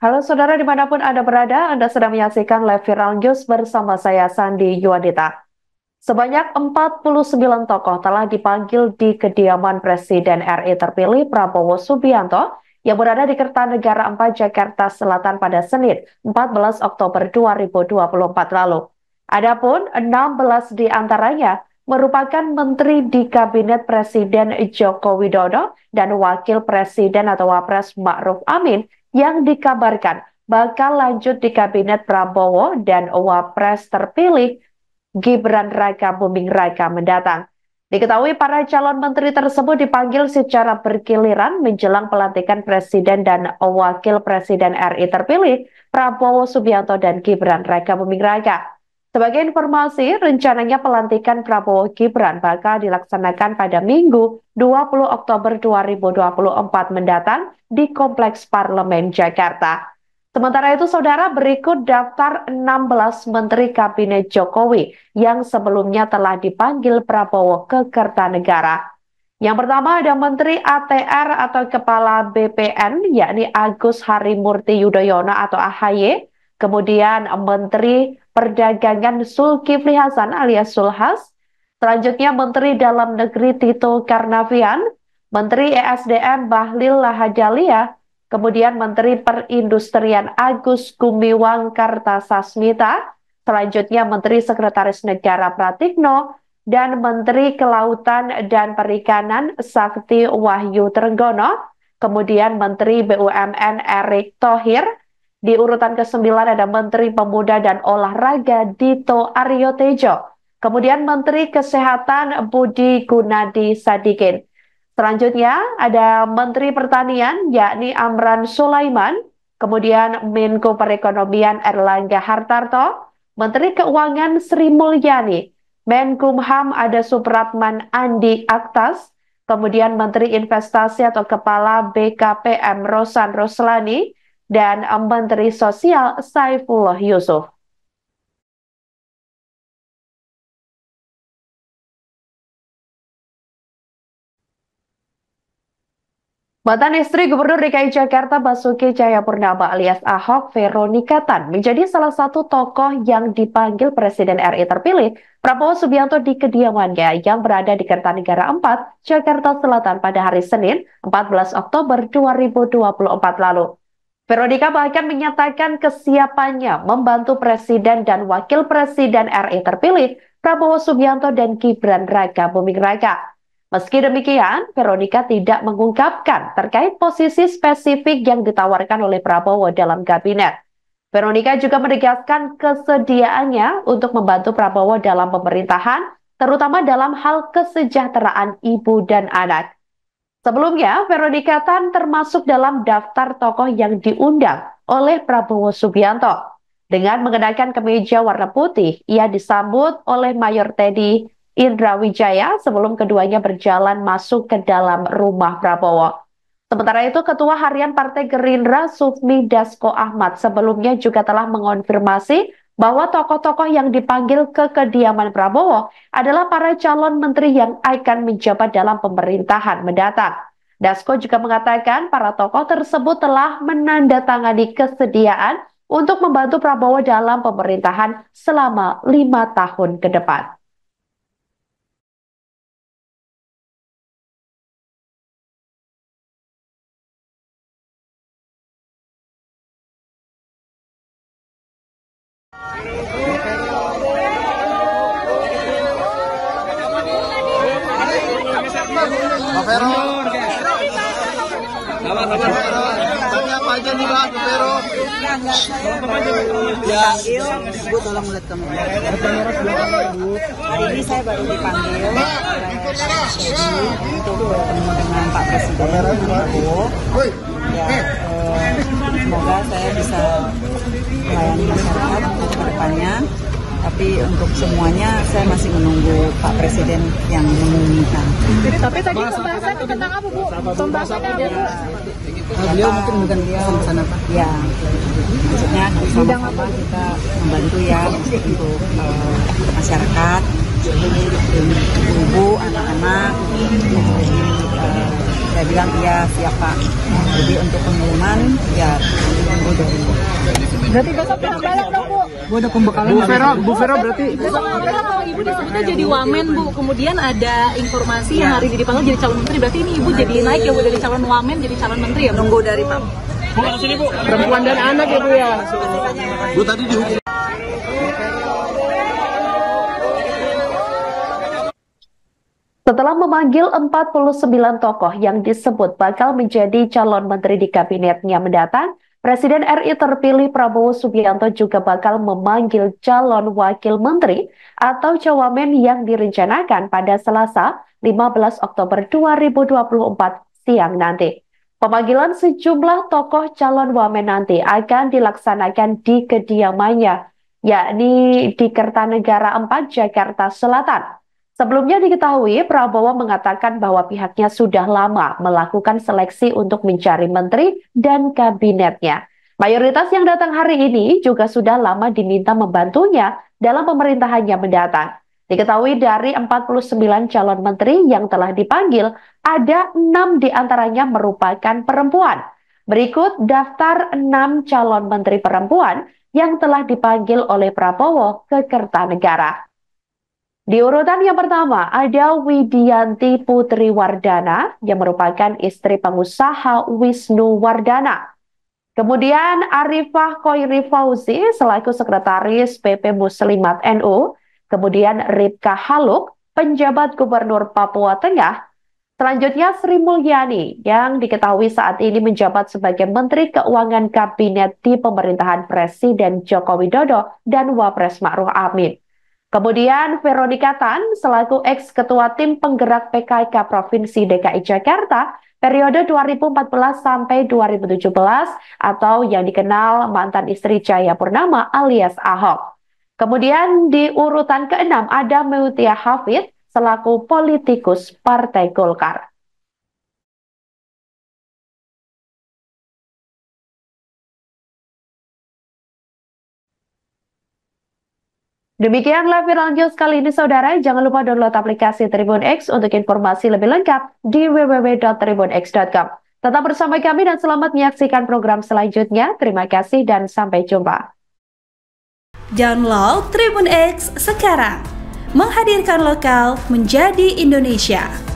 Halo saudara dimanapun Anda berada, Anda sedang menyaksikan live viral news bersama saya Sandi Yuadita. Sebanyak 49 tokoh telah dipanggil di kediaman Presiden RI terpilih Prabowo Subianto yang berada di Kertanegara 4 Jakarta Selatan pada Senin 14 Oktober 2024 lalu. Adapun 16 di antaranya merupakan menteri di Kabinet Presiden Joko Widodo dan Wakil Presiden atau Wapres Ma'ruf Amin yang dikabarkan bakal lanjut di Kabinet Prabowo dan Wapres terpilih Gibran Raka Buming Raka mendatang. Diketahui para calon menteri tersebut dipanggil secara bergiliran menjelang pelantikan Presiden dan Wakil Presiden RI terpilih Prabowo Subianto dan Gibran Raka Buming Raka. Sebagai informasi, rencananya pelantikan Prabowo Gibran bakal dilaksanakan pada Minggu 20 Oktober 2024 mendatang di Kompleks Parlemen Jakarta. Sementara itu, saudara, berikut daftar 16 Menteri Kabinet Jokowi yang sebelumnya telah dipanggil Prabowo ke Kertanegara. Yang pertama ada Menteri ATR atau Kepala BPN, yakni Agus Harimurti Yudhoyono atau AHY. Kemudian Menteri Perdagangan Zulkifli Hasan alias Zulhas. Selanjutnya Menteri Dalam Negeri Tito Karnavian, Menteri ESDM Bahlil Lahadalia, kemudian Menteri Perindustrian Agus Gumiwang Kartasasmita, selanjutnya Menteri Sekretaris Negara Pratikno, dan Menteri Kelautan dan Perikanan Sakti Wahyu Trenggono, kemudian Menteri BUMN Erick Thohir. Di urutan ke-9 ada Menteri Pemuda dan Olahraga Dito Aryo Tejo, kemudian Menteri Kesehatan Budi Gunadi Sadikin. Selanjutnya ada Menteri Pertanian yakni Amran Sulaiman, kemudian Menko Perekonomian Erlangga Hartarto, Menteri Keuangan Sri Mulyani, Menkumham ada Supratman Andi Aktas, kemudian Menteri Investasi atau Kepala BKPM Rosan Roslani, dan Menteri Sosial Saifullah Yusuf. Mantan istri Gubernur DKI Jakarta Basuki Cahayapurnama alias Ahok, Veronika Tan, menjadi salah satu tokoh yang dipanggil Presiden RI terpilih Prabowo Subianto di kediamannya yang berada di Kertanegara 4, Jakarta Selatan pada hari Senin 14 Oktober 2024 lalu. Veronika bahkan menyatakan kesiapannya membantu Presiden dan Wakil Presiden RI terpilih Prabowo Subianto dan Gibran Raka Buming Raka. Meski demikian, Veronika tidak mengungkapkan terkait posisi spesifik yang ditawarkan oleh Prabowo dalam kabinet. Veronika juga menegaskan kesediaannya untuk membantu Prabowo dalam pemerintahan, terutama dalam hal kesejahteraan ibu dan anak. Sebelumnya, Veronika Tan termasuk dalam daftar tokoh yang diundang oleh Prabowo Subianto. Dengan mengenakan kemeja warna putih, ia disambut oleh Mayor Teddy Indrawijaya sebelum keduanya berjalan masuk ke dalam rumah Prabowo. Sementara itu, Ketua Harian Partai Gerindra Sufmi Dasko Ahmad sebelumnya juga telah mengonfirmasi bahwa tokoh-tokoh yang dipanggil ke kediaman Prabowo adalah para calon menteri yang akan menjabat dalam pemerintahan mendatang. Dasko juga mengatakan para tokoh tersebut telah menandatangani kesediaan untuk membantu Prabowo dalam pemerintahan selama 5 tahun ke depan. Pak Vero. Tanya apa aja nih Pak Vero? Ya, Bu tolong lihat kamera. Hari ini saya baru dipanggil untuk bertemu dengan Pak Presiden Prabowo. Ya, semoga saya bisa melayani masyarakat untuk kedepannya. Tapi untuk semuanya saya masih menunggu Pak Presiden yang mengumumkan. Tapi tadi pembahasan tentang apa Bu? Pembahasannya apa Bu? Beliau mungkin bukan dia sama Pak. Ya, maksudnya sama-sama kita membantu ya untuk masyarakat, ibu, anak-anak. Saya bilang iya siap Pak. Jadi untuk pengumuman ya tunggu dari Berarti besok pembalap dong, Bu. Bu ada pembekalan. Bu Vera berarti. Kalau Ibu disebutnya jadi wamen, Bu. Kemudian ada informasi yang hari ini dipanggil jadi calon menteri. Berarti ini Ibu jadi naik ya, Bu, dari calon wamen jadi calon menteri ya? Nunggu dari Pak. Perempuan dan anak ya Bu ya. Bu tadi dihukum. Setelah memanggil 49 tokoh yang disebut bakal menjadi calon menteri di kabinetnya mendatang, Presiden RI terpilih Prabowo Subianto juga bakal memanggil calon wakil menteri atau cawamen yang direncanakan pada Selasa 15 Oktober 2024 siang nanti. Pemanggilan sejumlah tokoh calon wamen nanti akan dilaksanakan di kediamannya, yakni di Kertanegara 4, Jakarta Selatan. Sebelumnya diketahui Prabowo mengatakan bahwa pihaknya sudah lama melakukan seleksi untuk mencari menteri dan kabinetnya. Mayoritas yang datang hari ini juga sudah lama diminta membantunya dalam pemerintahannya mendatang. Diketahui dari 49 calon menteri yang telah dipanggil, ada 6 diantaranya merupakan perempuan. Berikut daftar 6 calon menteri perempuan yang telah dipanggil oleh Prabowo ke Kertanegara. Di urutan yang pertama ada Widianti Putri Wardana yang merupakan istri pengusaha Wisnu Wardana. Kemudian Arifah Khoiri Fauzi selaku sekretaris PP Muslimat NU. Kemudian Ripka Haluk, penjabat Gubernur Papua Tengah. Selanjutnya Sri Mulyani yang diketahui saat ini menjabat sebagai Menteri Keuangan Kabinet di pemerintahan Presiden Joko Widodo dan Wapres Ma'ruf Amin. Kemudian Veronica Tan selaku ex-ketua tim penggerak PKK Provinsi DKI Jakarta periode 2014 sampai 2017 atau yang dikenal mantan istri Cahaya Purnama alias Ahok. Kemudian di urutan ke-6 ada Mutia Hafid selaku politikus Partai Golkar. Demikian live viral news kali ini saudara, jangan lupa download aplikasi Tribun X untuk informasi lebih lengkap di www.tribunx.com. Tetap bersama kami dan selamat menyaksikan program selanjutnya. Terima kasih dan sampai jumpa. Download Tribun X sekarang, menghadirkan lokal menjadi Indonesia.